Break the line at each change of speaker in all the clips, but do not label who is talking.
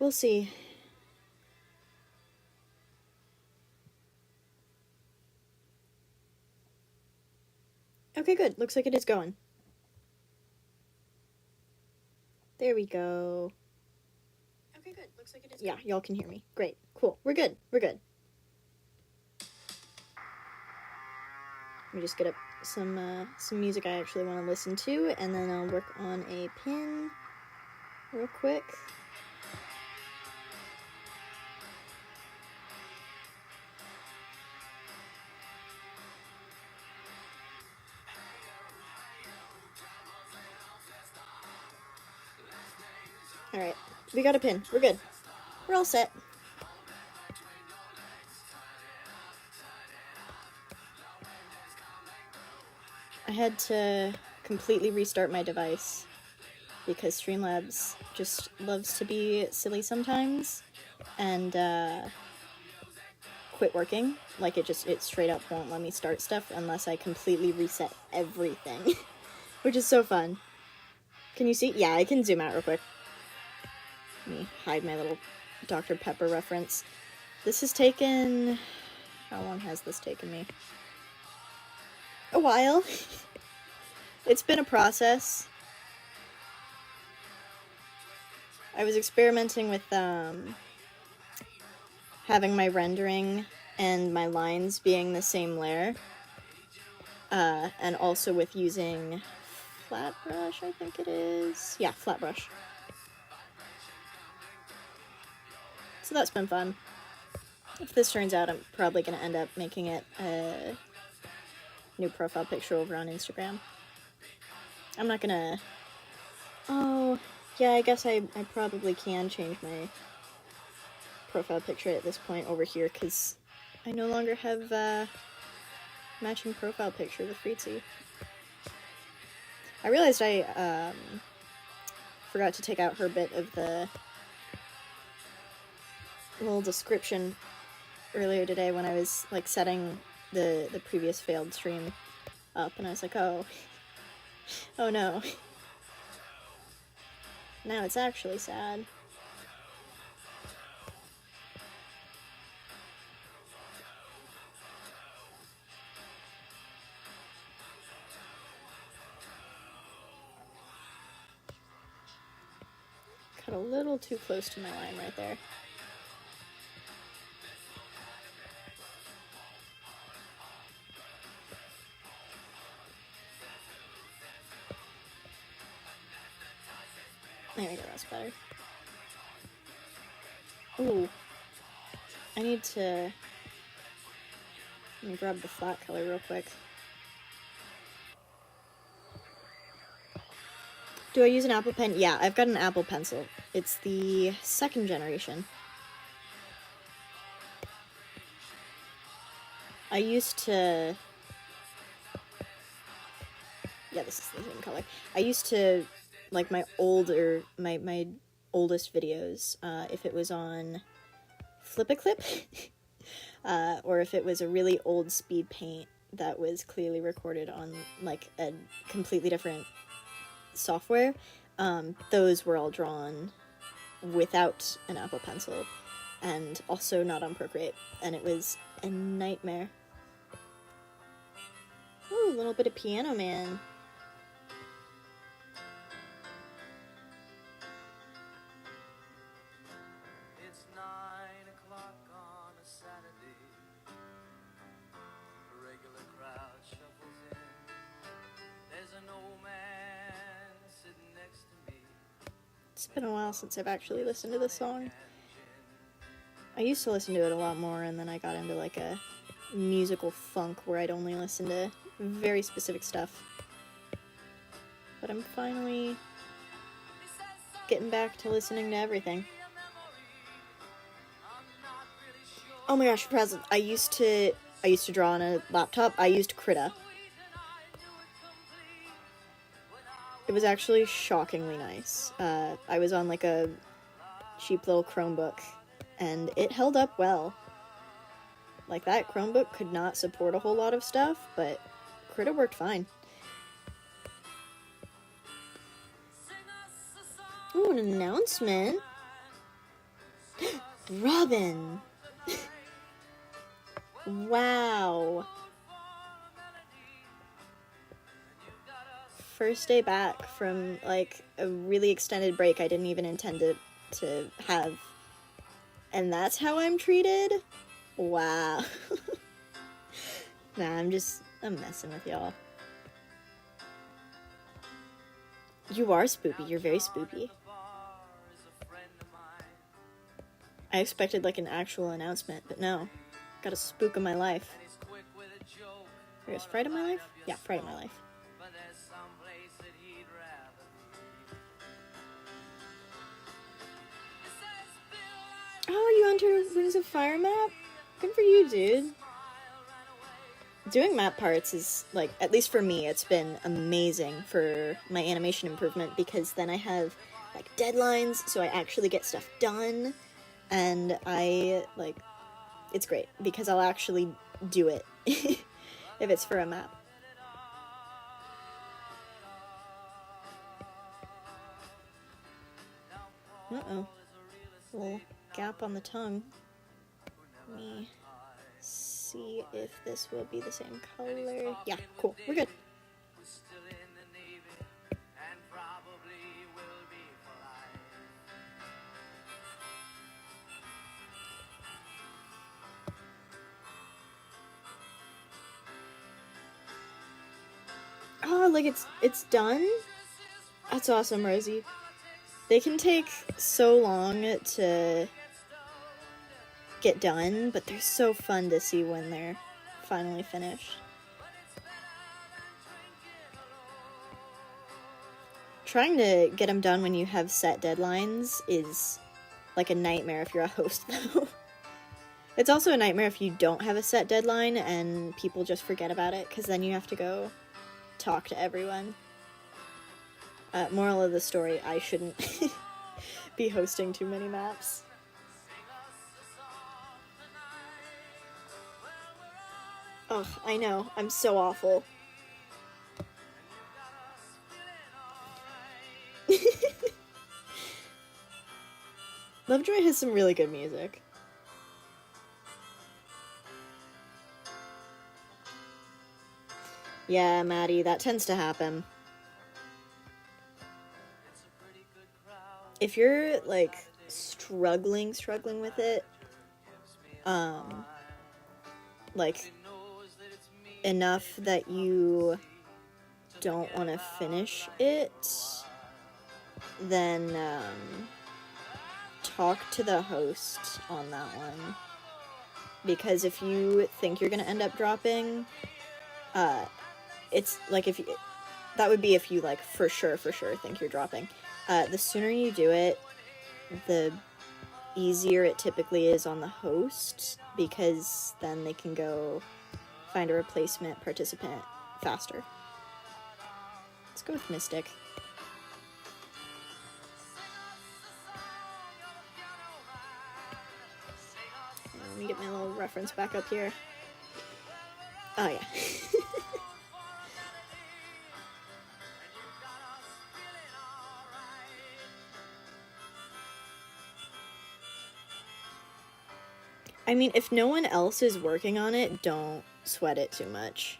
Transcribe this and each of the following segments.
We'll see. Okay, good. Looks like it is going. There we go.
Okay, good. Looks like it is.
Yeah, y'all can hear me. Great. Cool. We're good. We're good. Let me just get up some music I actually want to listen to, and then I'll work on a pin real quick. Alright, we got a pin. We're good. We're all set. I had to completely restart my device because Streamlabs just loves to be silly sometimes and quit working. Like it straight up won't let me start stuff unless I completely reset everything, which is so fun. Can you see? Yeah, I can zoom out real quick. Let me hide my little Dr. Pepper reference. This has taken... How long has this taken me? A while. It's been a process. I was experimenting with having my rendering and my lines being the same layer. And also with using flat brush, I think it is. Yeah, flat brush. So that's been fun. If this turns out, I'm probably going to end up making it a new profile picture over on Instagram. I'm not gonna... Oh, yeah, I guess I probably can change my profile picture at this point over here, because I no longer have matching profile picture with Freetzy. I realized I forgot to take out her bit of the little description earlier today when I was like setting the previous failed stream up, and I was like, oh no. Now it's actually sad. Cut a little too close to my line right there. There we go, that's better. Ooh. I need to... Let me grab the flat color real quick. Do I use an Apple Pen? Yeah, I've got an Apple Pencil. It's the 2nd generation. I used to... Yeah, this is the same color. I used to, like, my oldest videos, if it was on Flip-a-Clip, or if it was a really old speed paint that was clearly recorded on, like, a completely different software, those were all drawn without an Apple Pencil, and also not on Procreate, and it was a nightmare. Ooh, a little bit of Piano Man.
It's 9 o'clock on a Saturday. A regular crowd shuffles in. There's an old man sitting next to me.
It's been a while since I've actually listened to this song. I used to listen to it a lot more, and then I got into like a musical funk where I'd only listen to very specific stuff. But I'm finally getting back to listening to everything. Oh my gosh, present. I used to draw on a laptop. I used Krita. It was actually shockingly nice. I was on like a cheap little Chromebook, and it held up well. Like, that Chromebook could not support a whole lot of stuff, but Krita worked fine. Ooh, an announcement. Robin! Wow. First day back from, like, a really extended break I didn't even intend to have. And that's how I'm treated? Wow. Nah, I'm messing with y'all. You are spoopy. You're very spoopy. I expected, like, an actual announcement, but no. Got a spook of my life. There's fright of my life? Yeah, fright of my life. Oh, you entered Wings of Fire map? Good for you, dude. Doing map parts is, like, at least for me, it's been amazing for my animation improvement, because then I have, like, deadlines, so I actually get stuff done, and it's great, because I'll actually do it, if it's for a map. Uh-oh. Little gap on the tongue. Let me see if this will be the same color. Yeah, cool. We're good. Oh, like it's done? That's awesome, Rosie. They can take so long to get done, but they're so fun to see when they're finally finished. Trying to get them done when you have set deadlines is like a nightmare if you're a host, though. It's also a nightmare if you don't have a set deadline and people just forget about it, because then you have to go talk to everyone. Moral of the story, I shouldn't be hosting too many maps. Ugh, I know, I'm so awful. Lovejoy has some really good music. Yeah, Maddie, that tends to happen. If you're, like, struggling with it, like, enough that you don't want to finish it, then, talk to the host on that one. Because if you think you're gonna end up dropping, it's, like, that would be if you, like, for sure think you're dropping. The sooner you do it, the easier it typically is on the host, because then they can go find a replacement participant faster. Let's go with Mystic. Let me get my little reference back up here. Oh, yeah. I mean, if no one else is working on it, don't sweat it too much.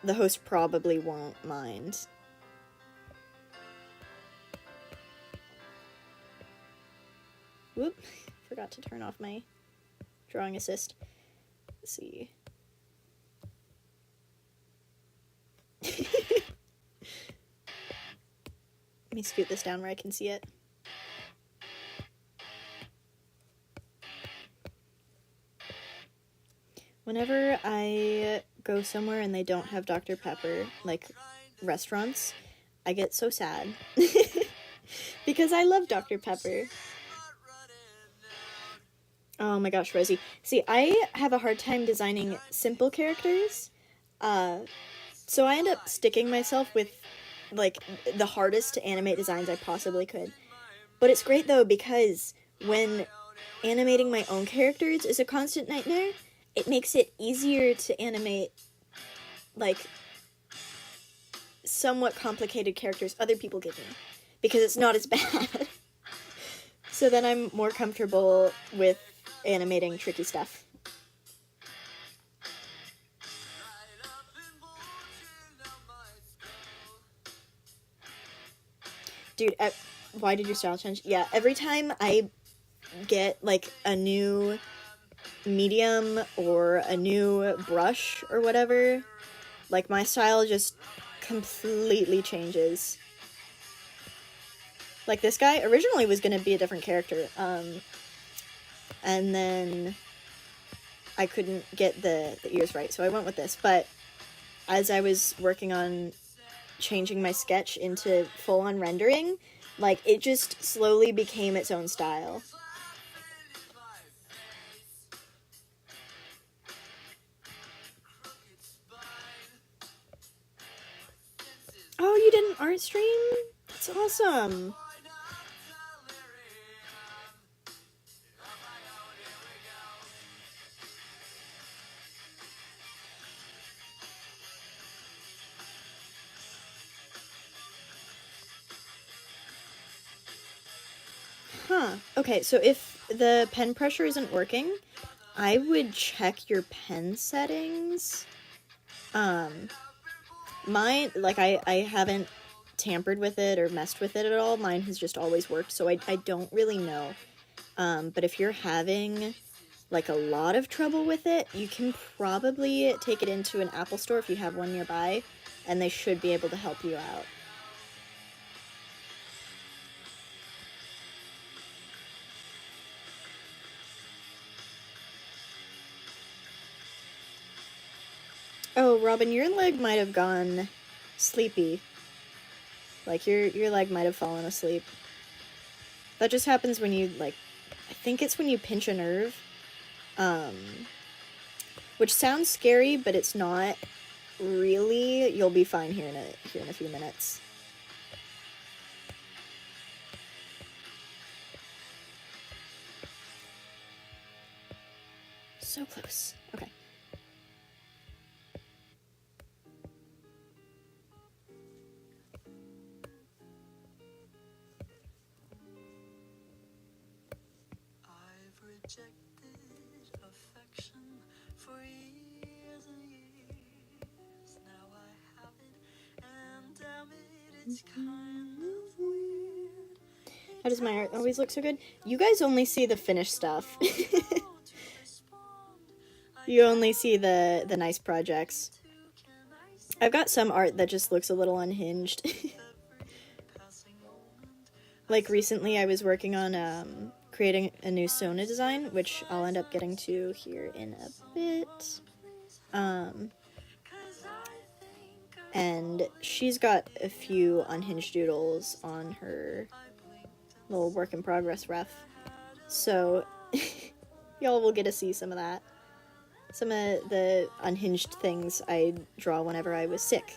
The host probably won't mind. Whoop. Forgot to turn off my drawing assist. Let's see. Let me scoot this down where I can see it. Whenever I go somewhere and they don't have Dr. Pepper, like restaurants, I get so sad. Because I love Dr. Pepper. Oh my gosh, Rosie. See, I have a hard time designing simple characters. So I end up sticking myself with, like, the hardest to animate designs I possibly could. But it's great, though, because when animating my own characters is a constant nightmare, it makes it easier to animate, like, somewhat complicated characters other people give me. Because it's not as bad. So then I'm more comfortable with animating tricky stuff. Dude, why did your style change? Yeah, every time I get, like, a new medium or a new brush or whatever, like, my style just completely changes. Like, this guy originally was gonna be a different character, and then I couldn't get the ears right, so I went with this, but as I was working on changing my sketch into full-on rendering, like, it just slowly became its own style. Oh, you did an art stream? That's awesome. Huh. Okay, so if the pen pressure isn't working, I would check your pen settings. Mine, like, I haven't tampered with it or messed with it at all. Mine has just always worked, so I don't really know. But if you're having, like, a lot of trouble with it, you can probably take it into an Apple store if you have one nearby, and they should be able to help you out. Oh, Robin, your leg might have gone sleepy. Like, your leg might have fallen asleep. That just happens when you, like, I think it's when you pinch a nerve. Which sounds scary, but it's not really. You'll be fine here in a few minutes. So close. Okay.
I've rejected affection for years and years. Now I have it, and damn it, it's kind of weird.
How does my art always look so good? You guys only see the finished stuff. You only see the nice projects. I've got some art that just looks a little unhinged. Like, recently I was working on creating a new Sona design, which I'll end up getting to here in a bit. And she's got a few unhinged doodles on her little work in progress ref. So, y'all will get to see some of that. Some of the unhinged things I draw whenever I was sick.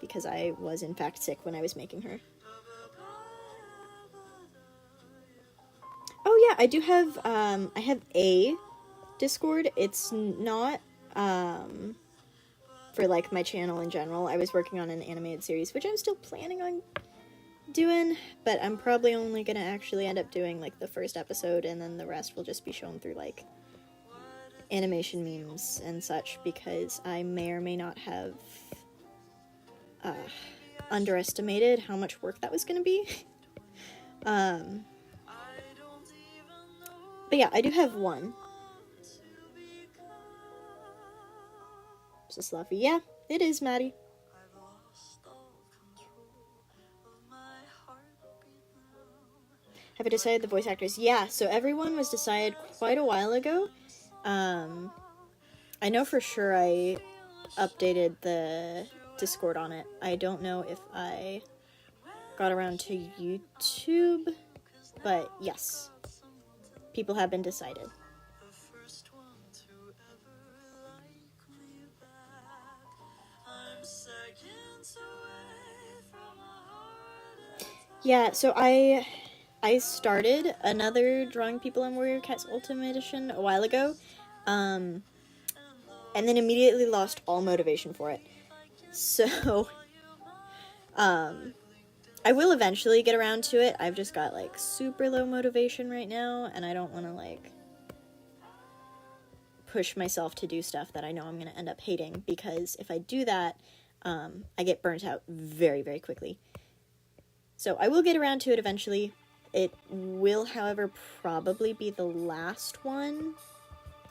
Because I was, in fact, sick when I was making her. Oh yeah, I do have, I have a Discord. It's not, for, like, my channel in general. I was working on an animated series, which I'm still planning on doing, but I'm probably only gonna actually end up doing, like, the first episode, and then the rest will just be shown through, like, animation memes and such, because I may or may not have underestimated how much work that was gonna be. But yeah, I do have one. Is this Luffy? Yeah, it is, Maddie. Have I decided the voice actors? Yeah, so everyone was decided quite a while ago. I know for sure I updated the Discord on it. I don't know if I got around to YouTube, but yes, people have been decided. Yeah, so I started another Drawing People in Warrior Cats Ultimate Edition a while ago, and then immediately lost all motivation for it. So, I will eventually get around to it. I've just got, like, super low motivation right now, and I don't want to, like, push myself to do stuff that I know I'm going to end up hating, because if I do that, I get burnt out very, very quickly. So I will get around to it eventually. It will, however, probably be the last one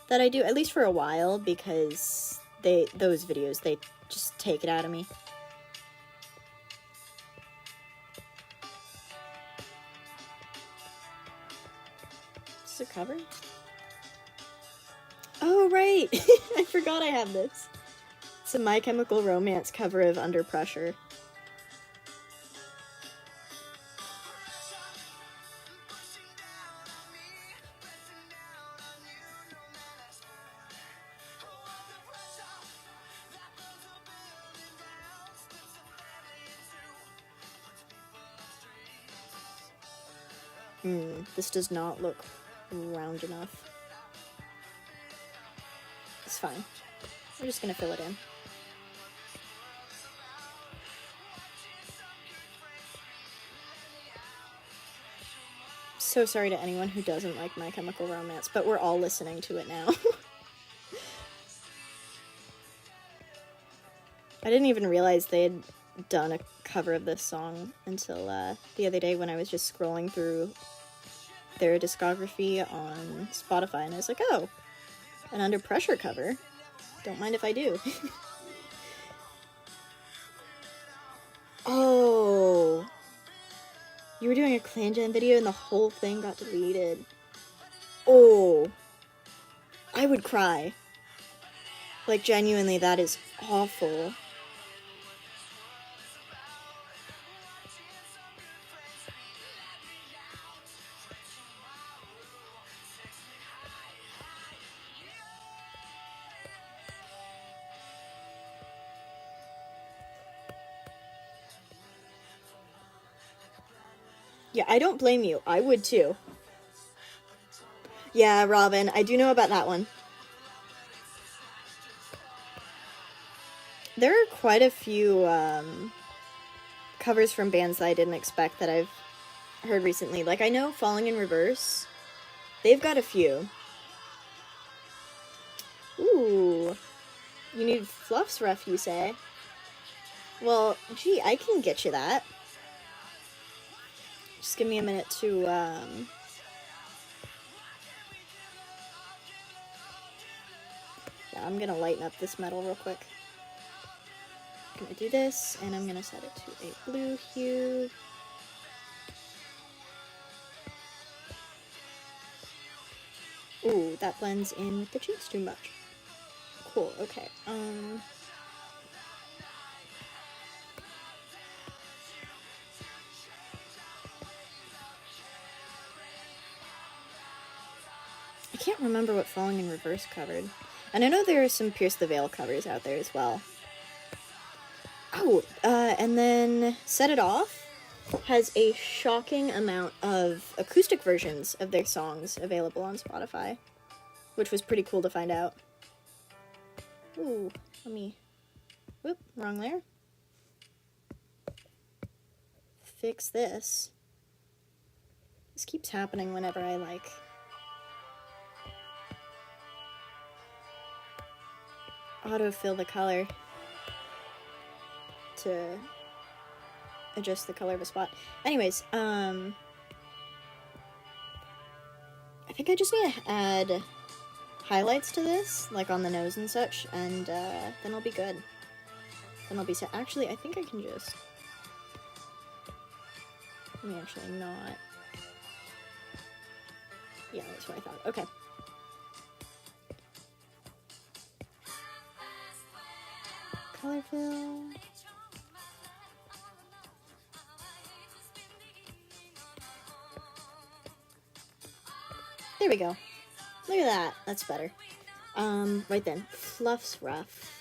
that I do, at least for a while, because those videos, they just take it out of me. Is this a cover? Oh, right! I forgot I have this. It's a My Chemical Romance cover of Under Pressure. This does not look round enough. It's fine. We're just gonna fill it in. So sorry to anyone who doesn't like My Chemical Romance, but we're all listening to it now. I didn't even realize they had done a cover of this song until the other day when I was just scrolling through their discography on Spotify, and I was like, oh, an Under Pressure cover. Don't mind if I do. Oh, you were doing a Clan Jam video and the whole thing got deleted. Oh, I would cry. Like, genuinely, that is awful. Yeah, I don't blame you. I would too. Yeah, Robin, I do know about that one. There are quite a few covers from bands that I didn't expect that I've heard recently. Like, I know Falling in Reverse. They've got a few. Ooh. You need Fluff's Rough, you say? Well, gee, I can get you that. Just give me a minute to, yeah, I'm gonna lighten up this metal real quick. I'm gonna do this, and I'm gonna set it to a blue hue. Ooh, that blends in with the cheeks too much. Cool, okay, I can't remember what Falling in Reverse covered. And I know there are some Pierce the Veil covers out there as well. Oh, and then Set It Off has a shocking amount of acoustic versions of their songs available on Spotify, which was pretty cool to find out. Ooh, let me... Whoop, wrong layer. Fix this. This keeps happening whenever I, like... autofill the color to adjust the color of a spot. Anyways, I think I just need to add highlights to this, like on the nose and such, and then I'll be good. Then I'll be set. Actually, I think I can just... Let me actually not... Yeah, that's what I thought. Okay. Color fill. There we go. Look at that. That's better. Right then. Fluff's Rough.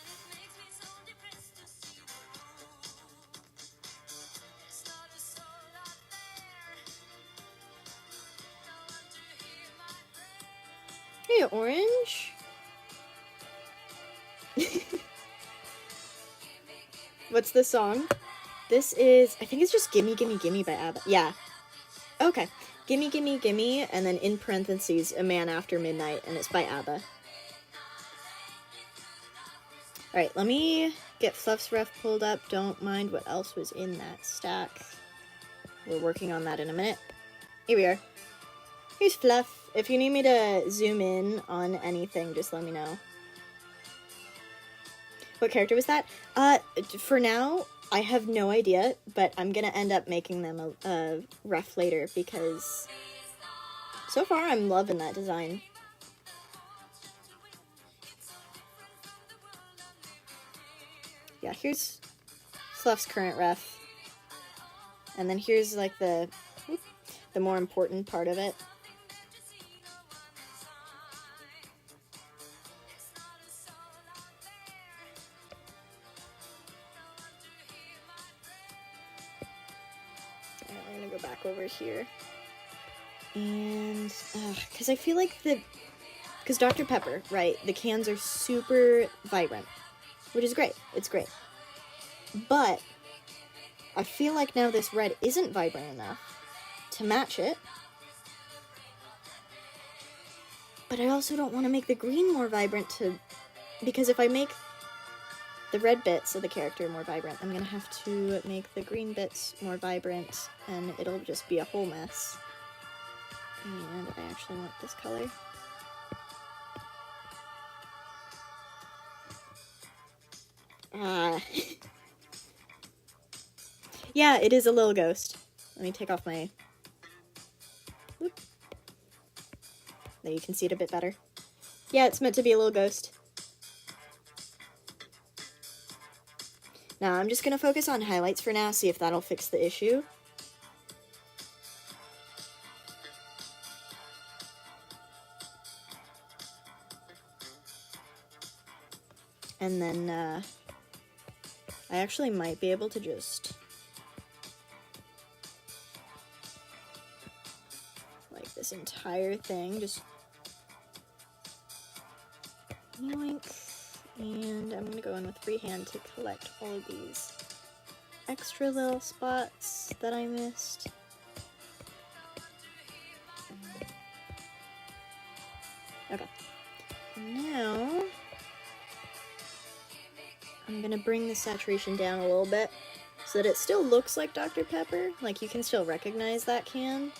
Hey, Orange. What's the song? This is, I think it's just Gimme Gimme Gimme by ABBA. Yeah. Okay. Gimme Gimme Gimme, and then in parentheses, A Man After Midnight, and it's by ABBA. Alright, let me get Fluff's ref pulled up. Don't mind what else was in that stack. We're working on that in a minute. Here we are. Here's Fluff. If you need me to zoom in on anything, just let me know. What character was that? For now, I have no idea, but I'm gonna end up making them a ref later because so far I'm loving that design. Yeah, here's Fluff's current ref. And then here's like the more important part of it. Alright, we're gonna go back over here. And, because I feel like because Dr. Pepper, right, the cans are super vibrant, which is great. It's great. But I feel like now this red isn't vibrant enough to match it. But I also don't want to make the green more vibrant because if I make the red bits of the character more vibrant, I'm going to have to make the green bits more vibrant, and it'll just be a whole mess. And I actually want this color. Yeah, it is a little ghost. Let me take off my... Whoop. There, you can see it a bit better. Yeah, it's meant to be a little ghost. Now, I'm just going to focus on highlights for now, see if that'll fix the issue. And then, I actually might be able to just... like this entire thing, just... yoink. And I'm gonna go in with freehand to collect all of these extra little spots that I missed. Okay. Now, I'm gonna bring the saturation down a little bit so that it still looks like Dr. Pepper. Like, you can still recognize that can,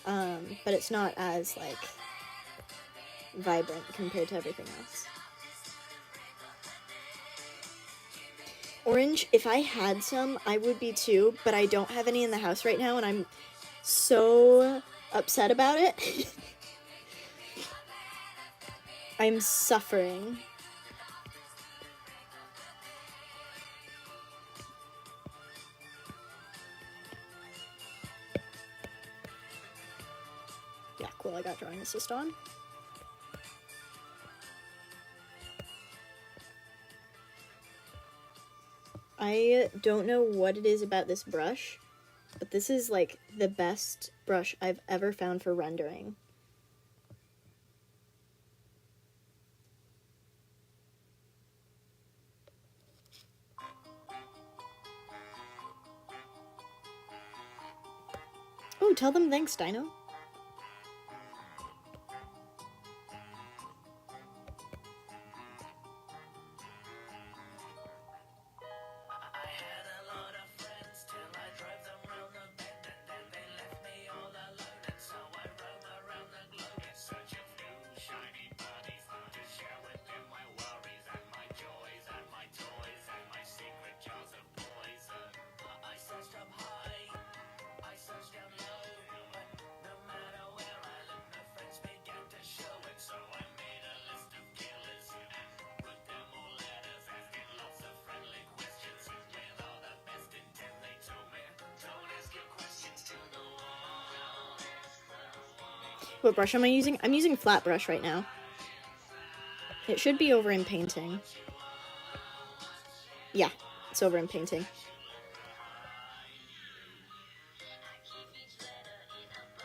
but it's not as, like, vibrant compared to everything else. Orange, if I had some, I would be too, but I don't have any in the house right now, and I'm so upset about it. I'm suffering. Yeah, cool, I got drawing assist on. I don't know what it is about this brush, but this is like the best brush I've ever found for rendering. Oh, tell them thanks, Dino. What brush am I using? I'm using flat brush right now. It should be over in painting. Yeah, it's over in painting.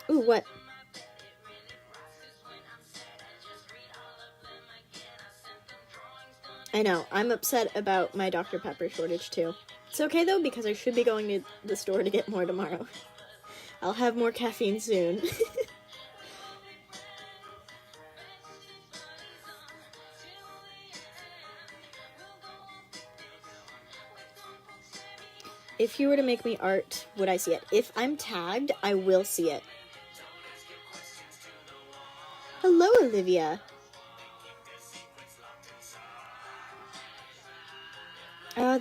Ooh, what? I know, I'm upset about my Dr. Pepper shortage too. It's okay though, because I should be going to the store to get more tomorrow. I'll have more caffeine soon. If you were to make me art, would I see it? If I'm tagged, I will see it. Hello, Olivia.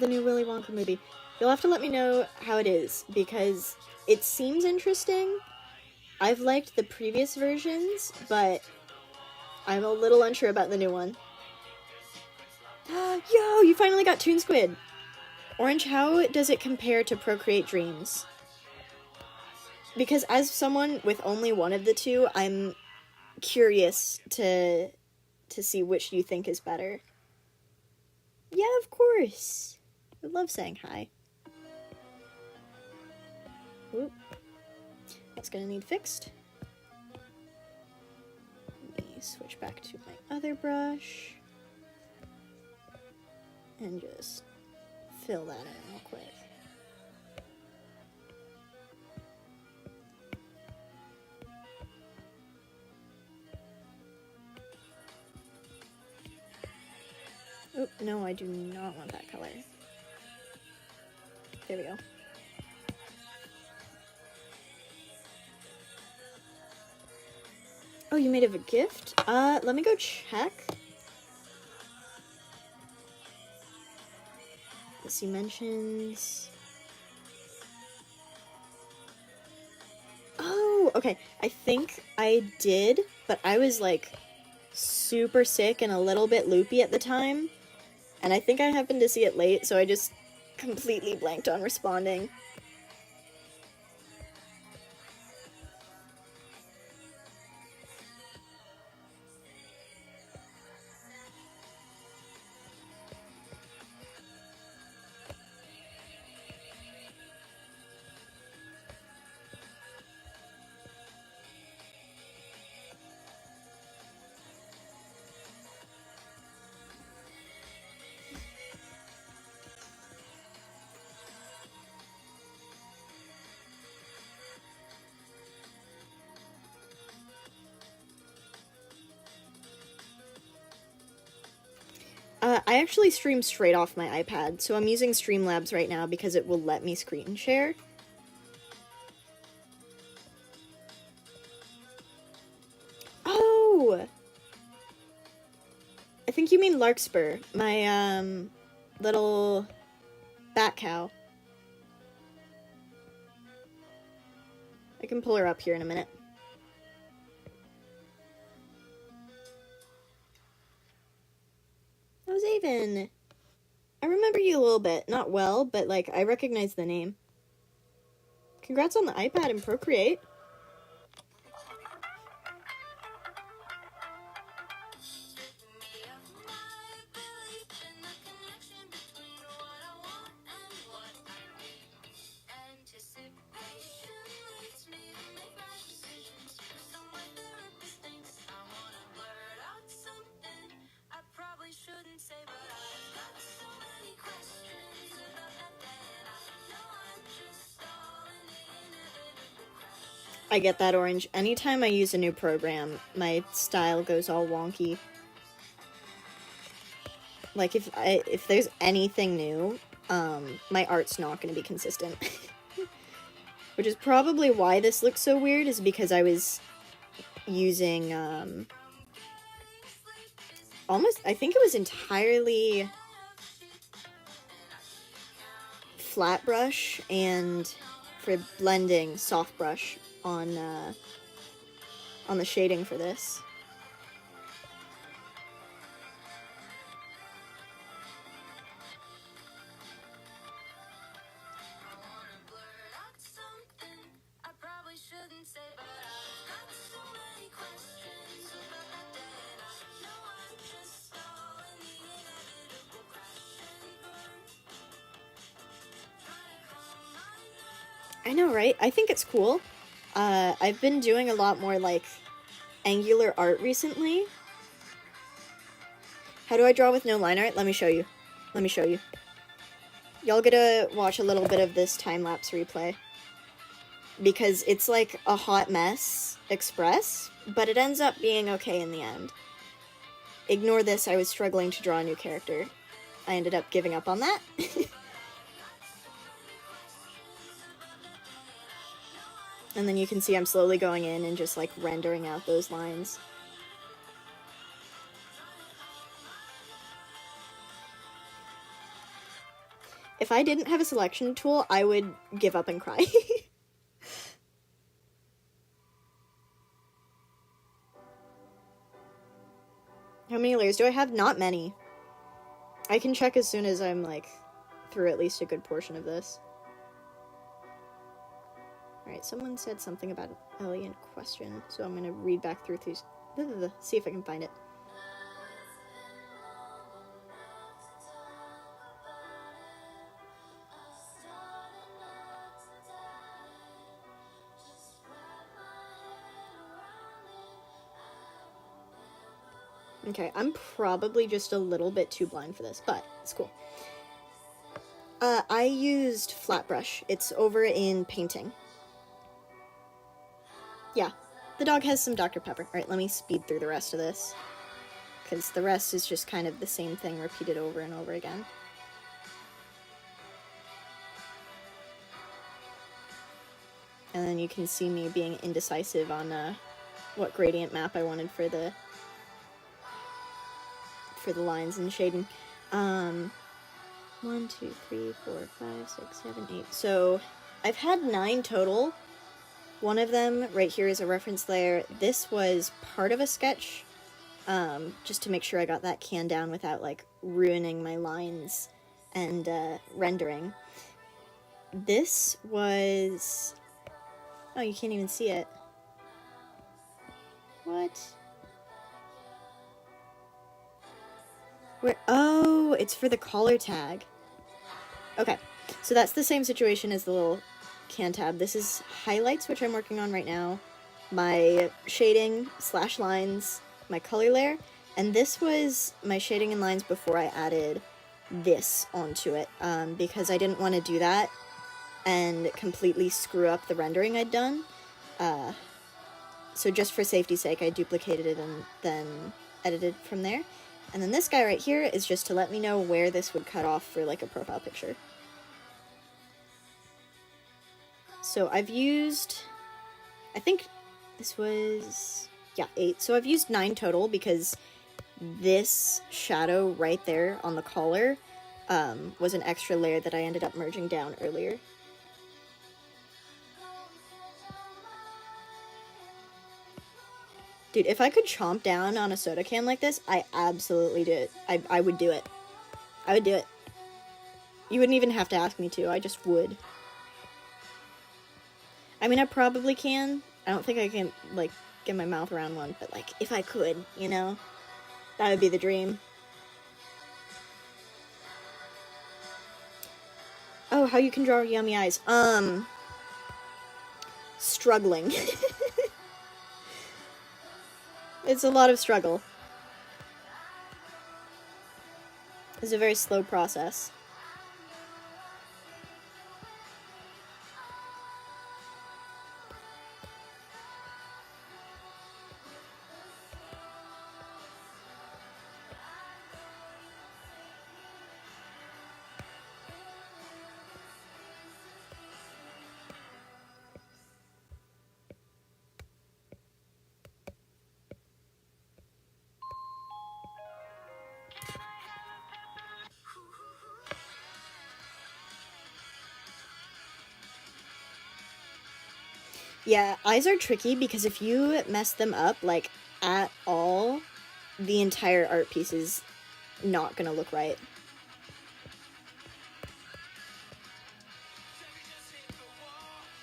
The new Willy Wonka movie. You'll have to let me know how it is, because it seems interesting. I've liked the previous versions, but I'm a little unsure about the new one. Yo, you finally got Toon Squid! Orange, how does it compare to Procreate Dreams? Because as someone with only one of the two, I'm curious to see which you think is better. Yeah, of course. I love saying hi. Oop. That's gonna need fixed. Let me switch back to my other brush. And just fill that in real quick. Oh, no, I do not want that color. There we go. Oh, you made it a gift? Let me go check. Let's see, mentions. Oh, okay. I think I did, but I was like super sick and a little bit loopy at the time. And I think I happened to see it late, so I just completely blanked on responding. I actually stream straight off my iPad, so I'm using Streamlabs right now because it will let me screen share. Oh! I think you mean Larkspur, my, little bat cow. I can pull her up here in a minute. That was Avon. I remember you a little bit. Not well, but, like, I recognize the name. Congrats on the iPad and Procreate. I get that, Orange. Anytime I use a new program, my style goes all wonky. Like, if there's anything new, my art's not going to be consistent. Which is probably why this looks so weird, is because I was using, I think it was entirely flat brush, and for blending, soft brush on the shading for this. I know, right? I think it's cool. I've been doing a lot more, like, angular art recently. How do I draw with no line art? Let me show you. Let me show you. Y'all get to watch a little bit of this time-lapse replay. Because it's like a hot mess express, but it ends up being okay in the end. Ignore this, I was struggling to draw a new character. I ended up giving up on that. And then you can see I'm slowly going in and just like rendering out those lines. If I didn't have a selection tool, I would give up and cry. How many layers do I have? Not many. I can check as soon as I'm like through at least a good portion of this. Alright, someone said something about an elegant question, so I'm gonna read back through these. See if I can find it. Okay, I'm probably just a little bit too blind for this, but it's cool. I used flat brush. It's over in painting. Yeah, the dog has some Dr. Pepper. Alright, let me speed through the rest of this, because the rest is just kind of the same thing repeated over and over again. And then you can see me being indecisive on what gradient map I wanted for the lines and shading. 1, 2, 3, 4, 5, 6, 7, 8. So I've had 9 total. One of them right here is a reference layer. This was part of a sketch, just to make sure I got that can down without like ruining my lines and rendering. This was... Oh, you can't even see it. What? Where? Oh, it's for the collar tag. Okay, so that's the same situation as the little can tab. This is highlights, which I'm working on right now, my shading / lines, my color layer, and this was my shading and lines before I added this onto it, because I didn't want to do that and completely screw up the rendering I'd done. So just for safety's sake, I duplicated it and then edited from there. And then this guy right here is just to let me know where this would cut off for like a profile picture. So I've used, I think this was, yeah, 8. So I've used 9 total because this shadow right there on the collar was an extra layer that I ended up merging down earlier. Dude, if I could chomp down on a soda can like this, I absolutely do it. I would do it. I would do it. You wouldn't even have to ask me to, I just would. I mean, I probably can. I don't think I can, like, get my mouth around one, but, like, if I could, you know? That would be the dream. Oh, how you can draw yummy eyes. Struggling. It's a lot of struggle. It's a very slow process. Yeah, eyes are tricky because if you mess them up, like, at all, the entire art piece is not gonna look right.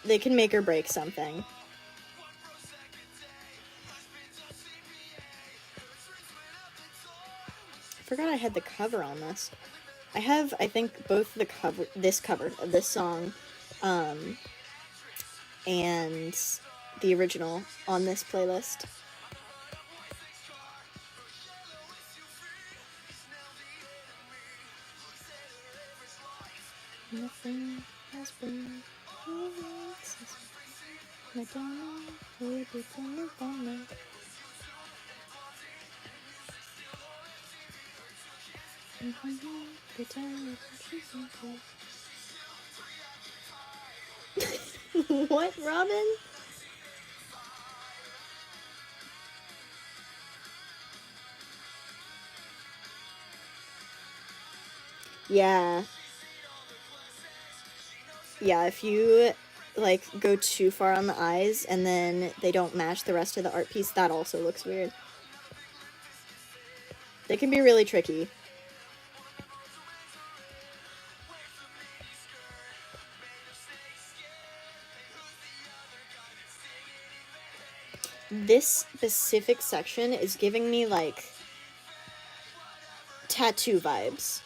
They can make or break something. I forgot I had the cover on this. I have, I think, both the cover, this cover of this song, and the original on this playlist. Nothing has been Madonna will be Madonna. What, Robin? Yeah. Yeah, if you, like, go too far on the eyes and then they don't match the rest of the art piece, that also looks weird. They can be really tricky. This specific section is giving me, like, tattoo vibes.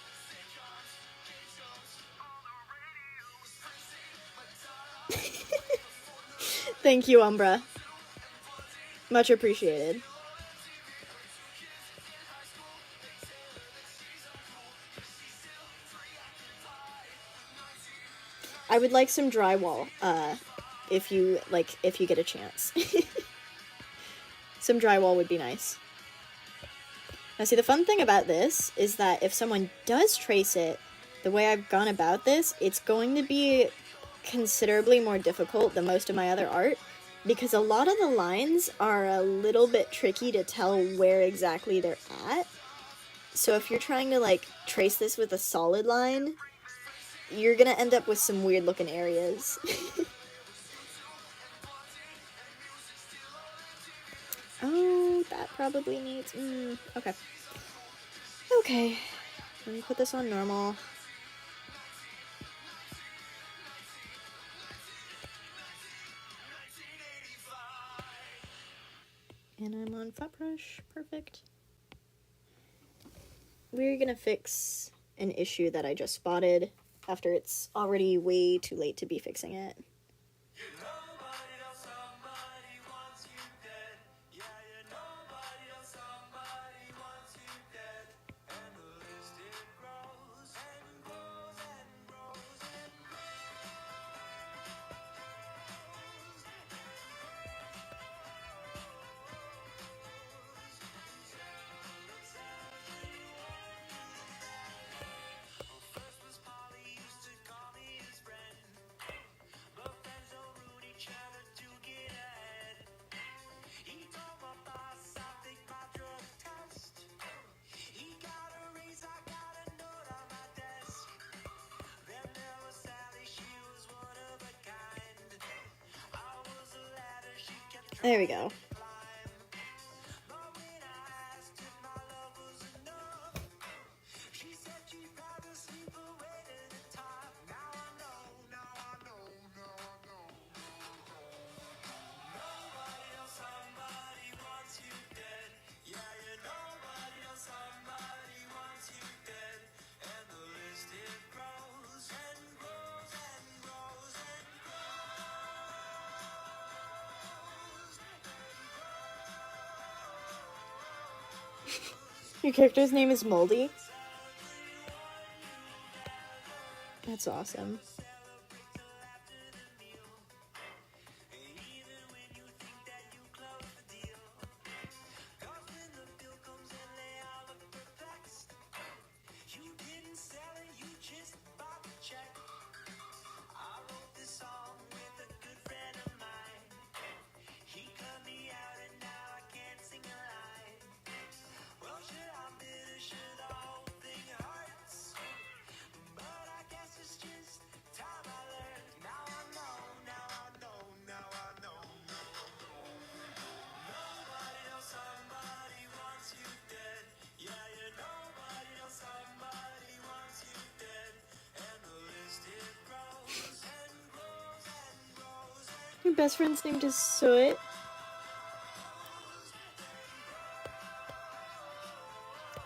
Thank you, Umbra. Much appreciated. I would like some drywall, if you get a chance. Some drywall would be nice. Now, see, the fun thing about this is that if someone does trace it, the way I've gone about this, it's going to be considerably more difficult than most of my other art, because a lot of the lines are a little bit tricky to tell where exactly they're at. So if you're trying to, like, trace this with a solid line, you're gonna end up with some weird looking areas. Oh, that probably needs... okay. Okay. Let me put this on normal. And I'm on flat brush. Perfect. We're gonna fix an issue that I just spotted after it's already way too late to be fixing it. There we go. Your character's name is Moldy? That's awesome. Your best friend's name is Soot.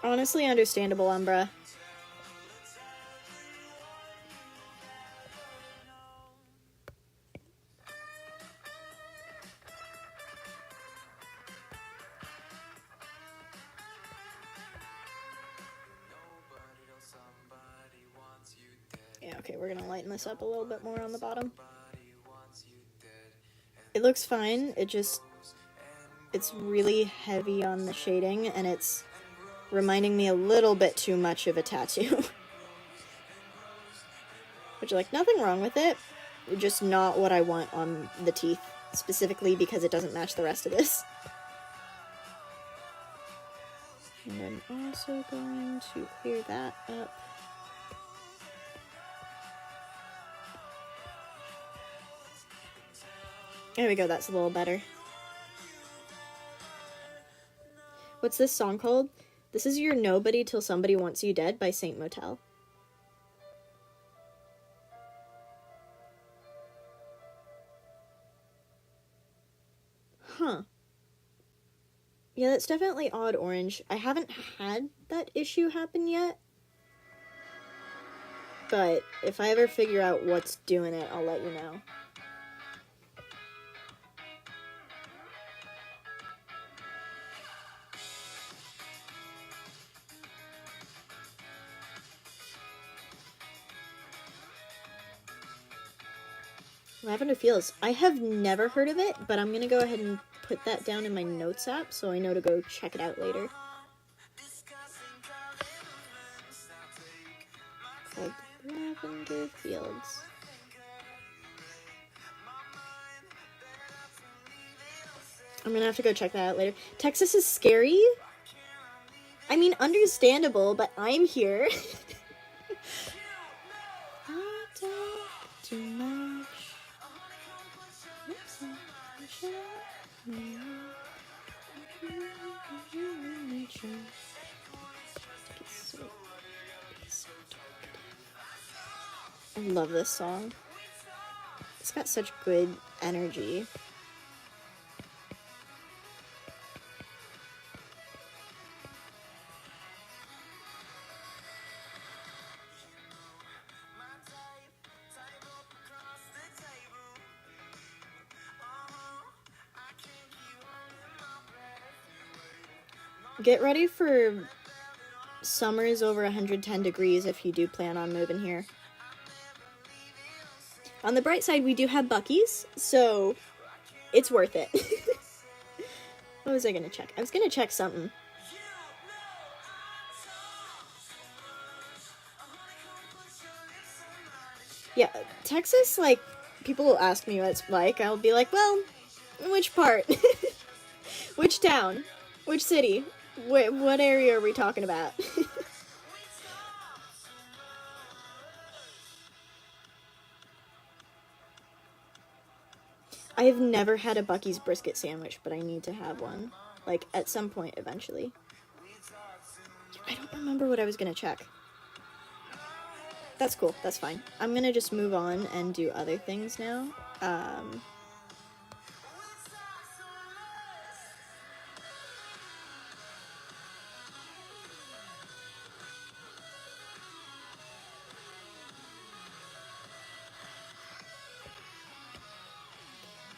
Honestly understandable, Umbra. Yeah, okay. Okay, we're gonna lighten this up a little bit more on the bottom. It looks fine, it's really heavy on the shading, and it's reminding me a little bit too much of a tattoo. Which, like, nothing wrong with it, just not what I want on the teeth, specifically because it doesn't match the rest of this. And I'm also going to clear that up. There we go, that's a little better. What's this song called? This is You're Nobody Till Somebody Wants You Dead by Saint Motel. Huh. Yeah, that's definitely odd orange. I haven't had that issue happen yet. But if I ever figure out what's doing it, I'll let you know. Lavender Fields. I have never heard of it, but I'm gonna go ahead and put that down in my notes app so I know to go check it out later. Called Lavender Fields. I'm gonna have to go check that out later. Texas is scary? I mean, understandable, but I'm here. I talk too much. I love this song. It's got such good energy. Get ready for summers over 110 degrees if you do plan on moving here. On the bright side, we do have Buc-ee's, so it's worth it. What was I gonna check? I was gonna check something. Yeah, Texas, like, people will ask me what it's like. I'll be like, well, which part? Which town? Which city? What area are we talking about? I have never had a Buc-ee's brisket sandwich, but I need to have one. Like, at some point, eventually. I don't remember what I was gonna check. That's cool, that's fine. I'm gonna just move on and do other things now.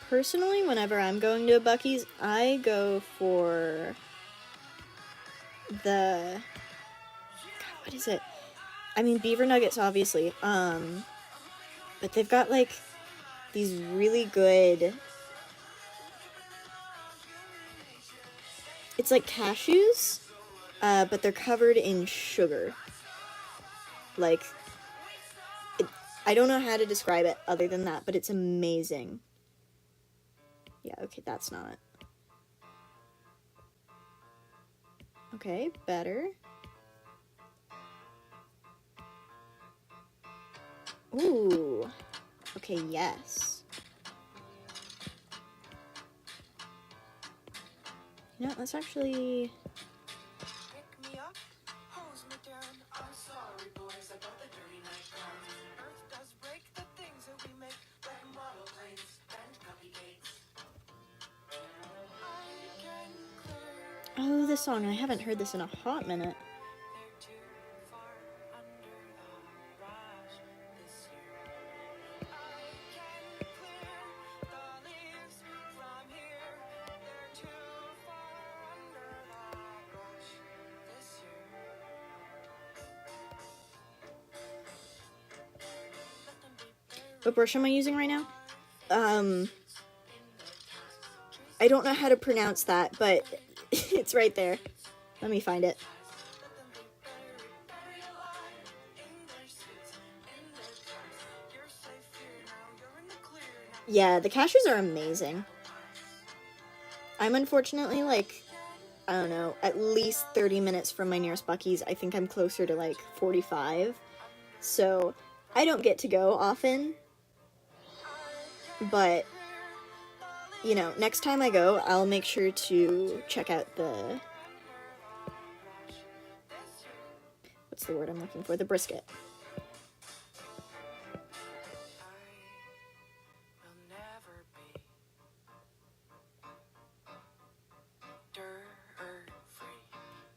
Personally, whenever I'm going to a Buc-ee's, I go for the... God, what is it? I mean, beaver nuggets, obviously. But they've got, like, these really good... It's like cashews, but they're covered in sugar. Like, I don't know how to describe it other than that, but it's amazing. Yeah, okay, that's not. Okay, better. Ooh. Okay, yes. You know, let's actually...
Pick me up, hose me down. I'm sorry, boys, about the dirty night clowns. Earth does break the things that we make, like model planes and cupcakes. I can clear.
Oh, this song. I haven't heard this in a hot minute.
They're too far under the rush this year. I can clear the leaves from here. They're too far under the brush this year.
What brush am I using right now? I don't know how to pronounce that, but it's right there. Let me find it. Yeah, the cashews are amazing. I'm unfortunately, like, I don't know, at least 30 minutes from my nearest Buc-ee's. I think I'm closer to, like, 45. So, I don't get to go often. But, you know, next time I go, I'll make sure to check out the... What's the word I'm looking for? The brisket.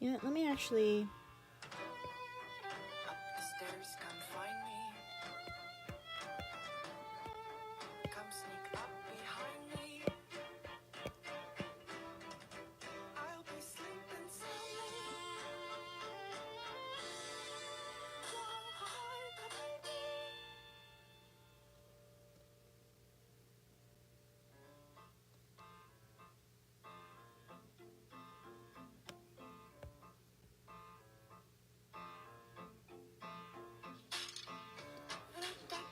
Yeah, let me actually...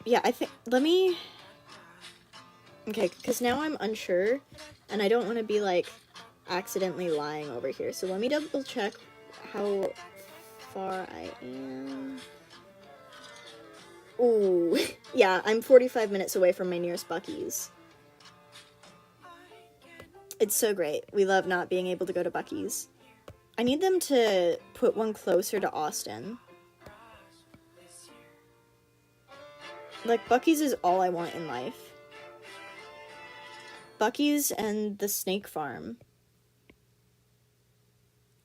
Yeah, I think... Let me... Okay, because now I'm unsure, and I don't want to be, like, accidentally lying over here. So let me double check how far I am. Ooh, yeah, I'm 45 minutes away from my nearest Buc-ee's. It's so great. We love not being able to go to Buc-ee's. I need them to put one closer to Austin. Like, Buc-ee's is all I want in life. Buc-ee's and the Snake Farm.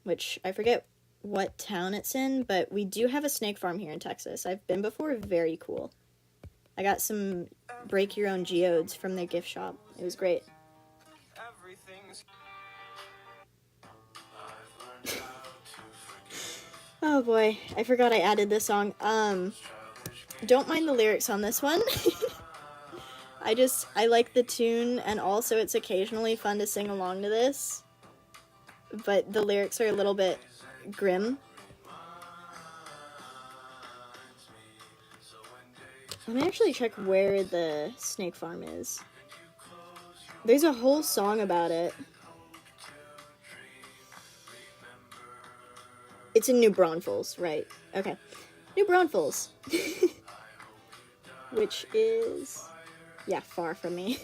Which, I forget what town it's in, but we do have a snake farm here in Texas. I've been before, very cool. I got some break your own geodes from their gift shop. It was great. Oh boy, I forgot I added this song. Don't mind the lyrics on this one. I like the tune, and also it's occasionally fun to sing along to this. But the lyrics are a little bit grim. Let me actually check where the snake farm is. There's a whole song about it. It's in New Braunfels, right. Okay. New Braunfels. Which is... yeah, far from me.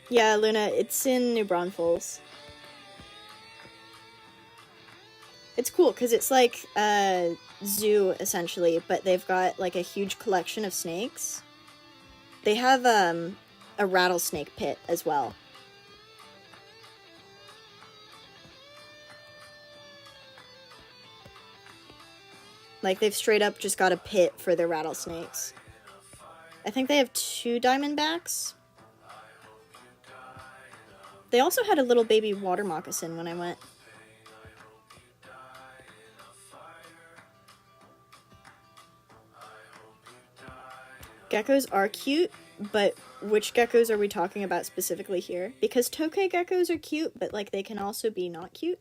Yeah, Luna, it's in New Braunfels. It's cool, because it's like a zoo, essentially, but they've got, like, a huge collection of snakes. They have, a rattlesnake pit as well. Like, they've straight up just got a pit for their rattlesnakes. I think they have 2 diamondbacks. They also had a little baby water moccasin when I went. Geckos are cute, but which geckos are we talking about specifically here? Because tokay geckos are cute, but, like, they can also be not cute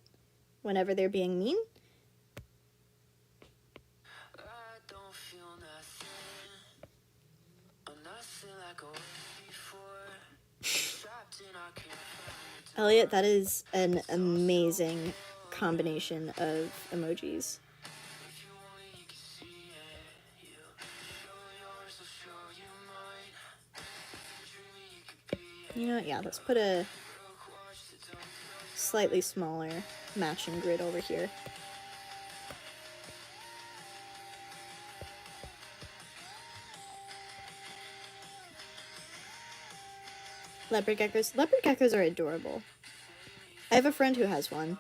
whenever they're being mean. Elliot, that is an amazing combination of emojis. You know what, yeah, let's put a slightly smaller matching grid over here. Leopard geckos. Leopard geckos are adorable. I have a friend who has one.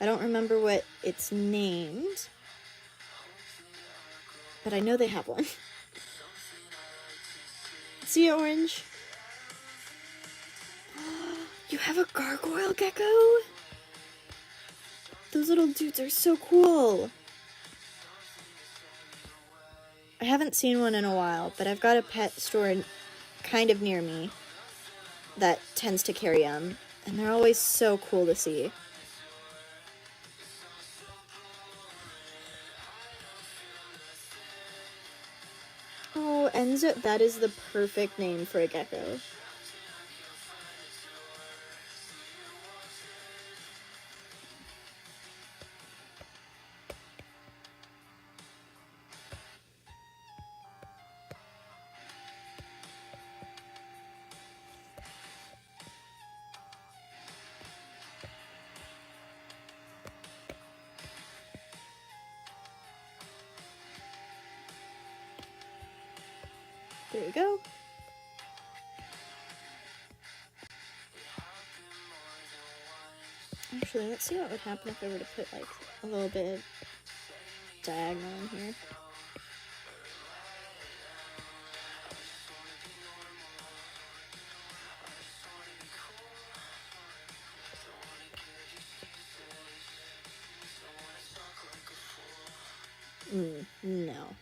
I don't remember what it's named. but I know they have one. See ya, Orange. You have a gargoyle gecko? Those little dudes are so cool. I haven't seen one in a while, but I've got a pet store kind of near me that tends to carry them, and they're always so cool to see. Oh, Enzo, that is the perfect name for a gecko. There you go. Actually, let's see what would happen if I were to put, like, a little bit of diagonal in here. No.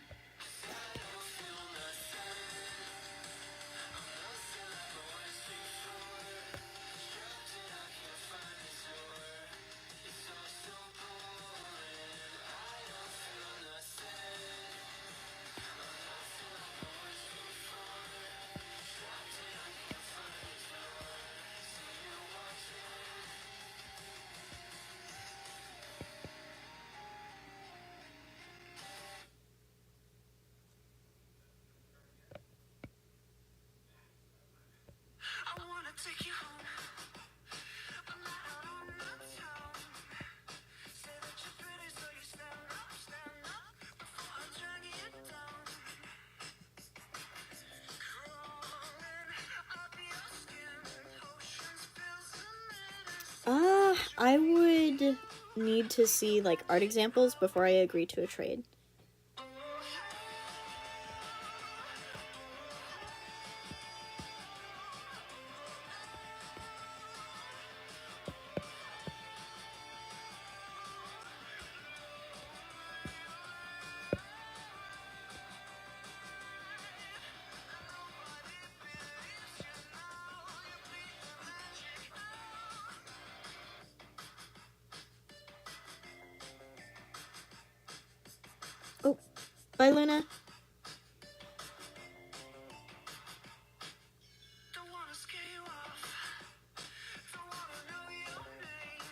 I wanna take you home. I'm not out on the town. Say that you're pretty, so you stand up before I drag you down. Crawling up your skin, ocean spills and
I would need to see, like, art examples before I agree to a trade. Oh, bye, Luna.
don't wanna scare you off. Don't wanna know your name.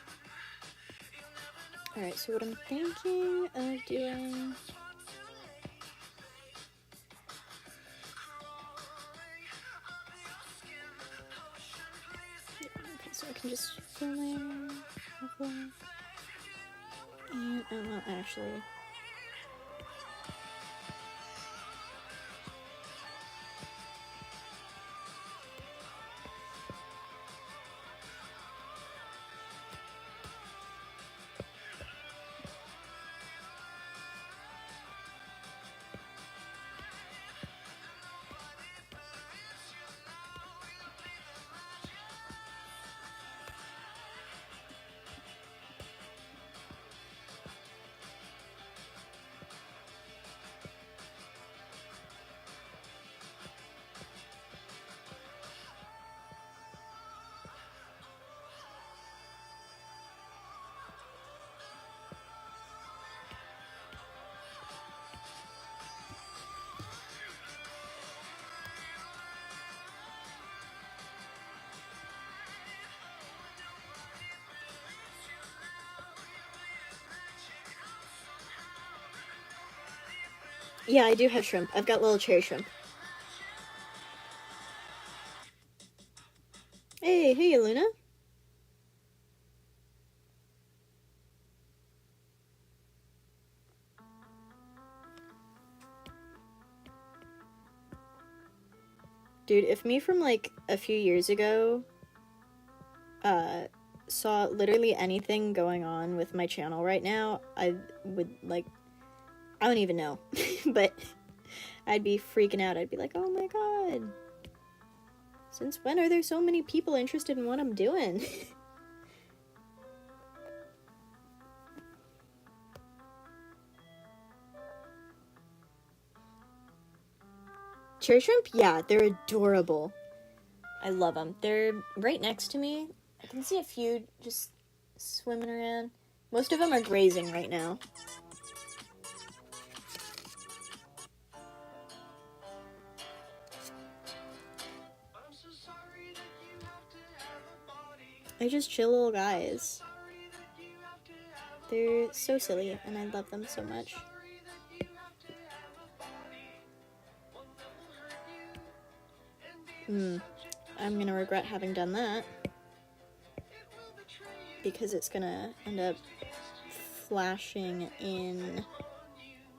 You'll never know
Alright, so what I'm thinking of doing...
what's too late. Crawling up your skin, ocean please.
Okay, so I can just fill in... And, oh, well, actually... Yeah, I do have shrimp. I've got little cherry shrimp. Hey, Luna. Dude, if me from, like, a few years ago, saw literally anything going on with my channel right now, I would, like, I don't even know. but I'd be freaking out. I'd be like, oh my god, since when are there so many people interested in what I'm doing? Cherry shrimp? Yeah, they're adorable. I love them. They're right next to me. I can see a few just swimming around. Most of them are grazing right now. They're just chill little guys. They're so silly, and I love them so much. I'm gonna regret having done that, because it's gonna end up flashing in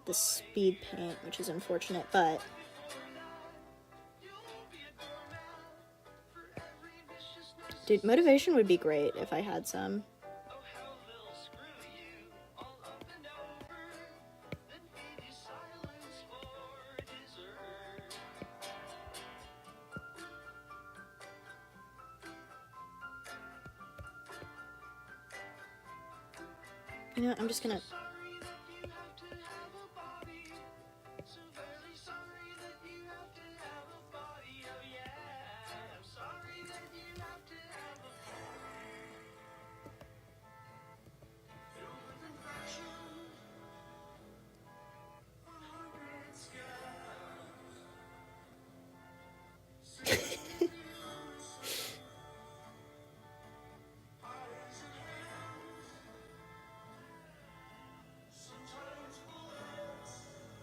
the speed paint, which is unfortunate, but dude, motivation would be great if I had some. You know what, I'm just gonna...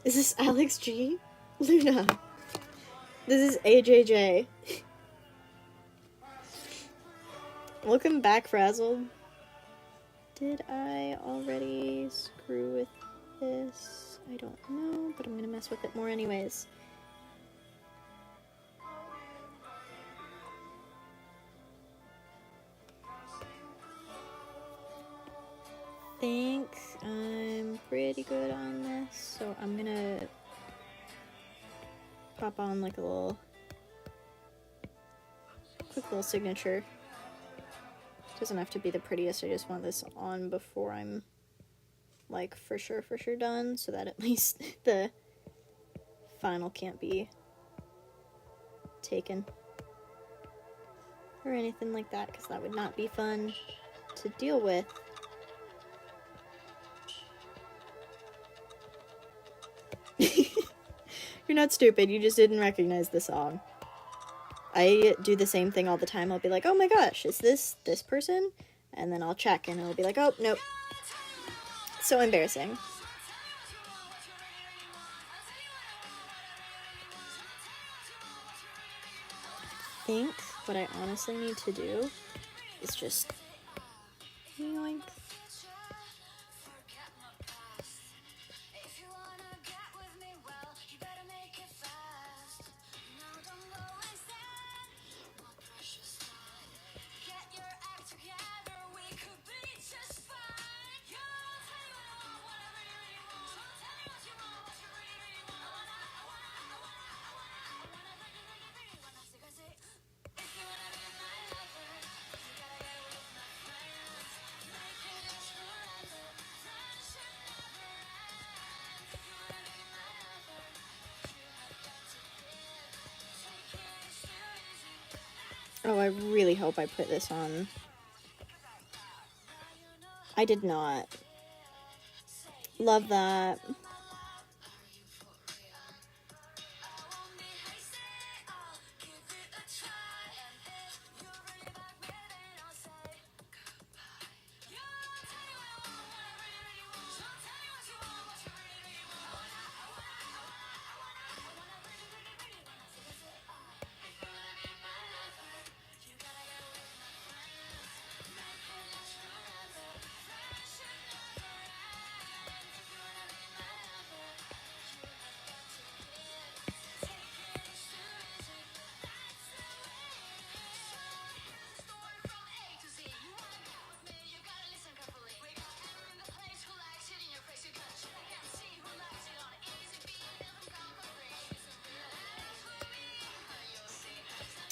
Is this Alex G? Luna. This is AJJ. Welcome back, Frazzled. Did I already screw with this? I don't know, but I'm gonna mess with it more anyways. I think I'm pretty good on this, so I'm gonna pop on like a quick little signature. Doesn't have to be the prettiest, I just want this on before I'm like for sure done, so that at least the final can't be taken or anything like that, because that would not be fun to deal with. You're not stupid, you just didn't recognize the song. I do the same thing all the time. I'll be like, oh my gosh, is this person? And then I'll check and it'll be like, oh, nope. So embarrassing. I think what I honestly need to do is just yoink. Oh, I really hope I put this on. I did not. Love that.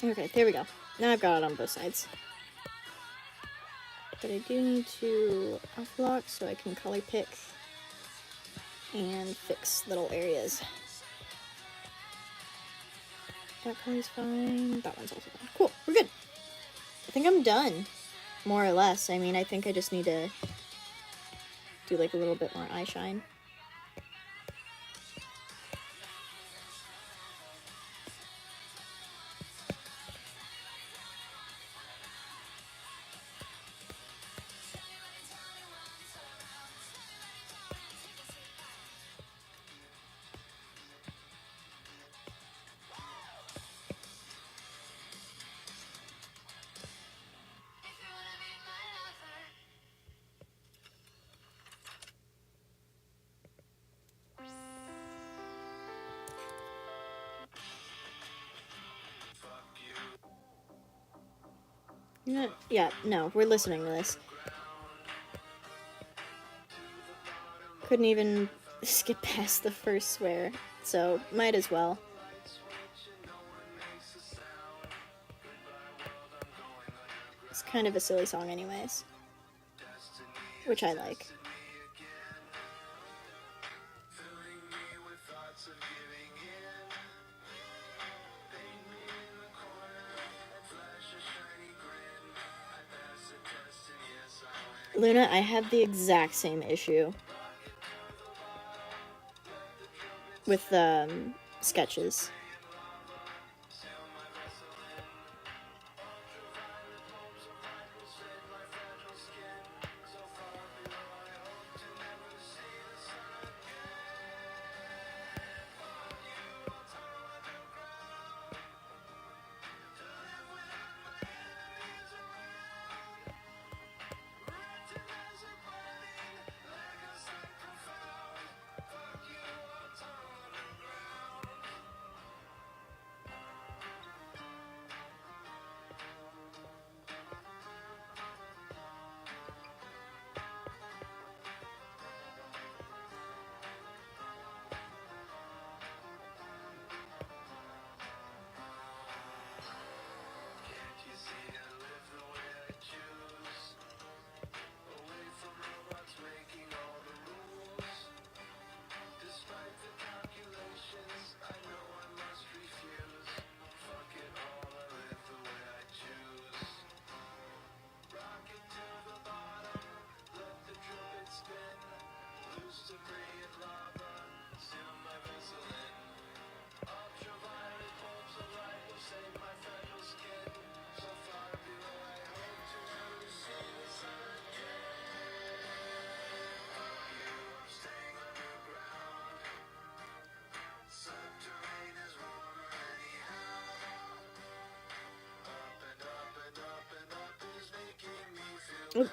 Okay, there we go. Now I've got it on both sides. But I do need to alpha lock so I can color pick and fix little areas. That color's fine. That one's also fine. Cool, we're good. I think I'm done, more or less. I mean, I think I just need to do like a little bit more eye shine. Yeah, no, we're listening to this. Couldn't even skip past the first swear, so might as well. It's kind of a silly song anyways, which I like. Luna, I have the exact same issue with sketches.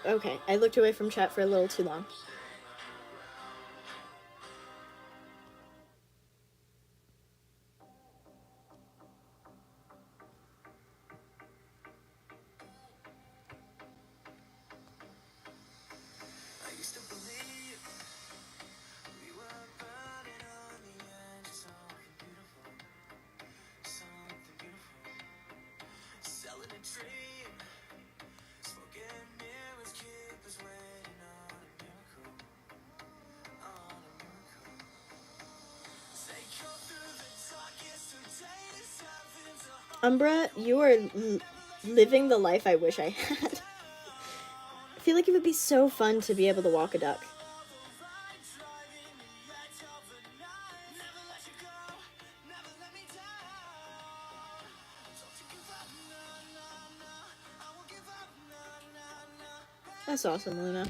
Okay, I looked away from chat for a little too long. Umbra, you are living the life I wish I had. I feel like it would be so fun to be able to walk a duck. That's awesome, Luna.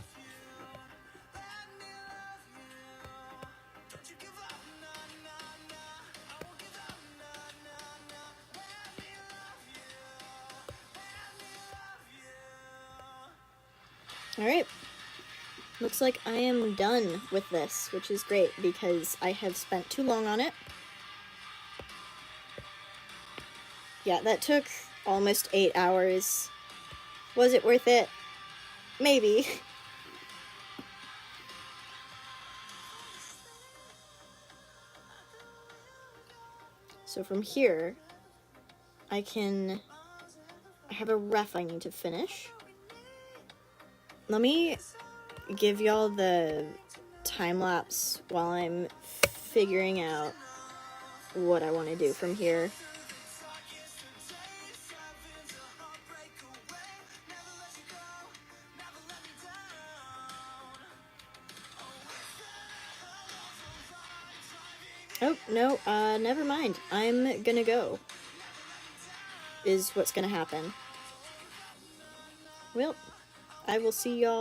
Alright. Looks like I am done with this, which is great because I have spent too long on it. Yeah, that took almost 8 hours. Was it worth it? Maybe. So from here, I have a ref I need to finish. Let me give y'all the time lapse while I'm figuring out what I want to do from here. Oh, no, never mind. I'm gonna go. Is what's gonna happen. Well, I will see y'all.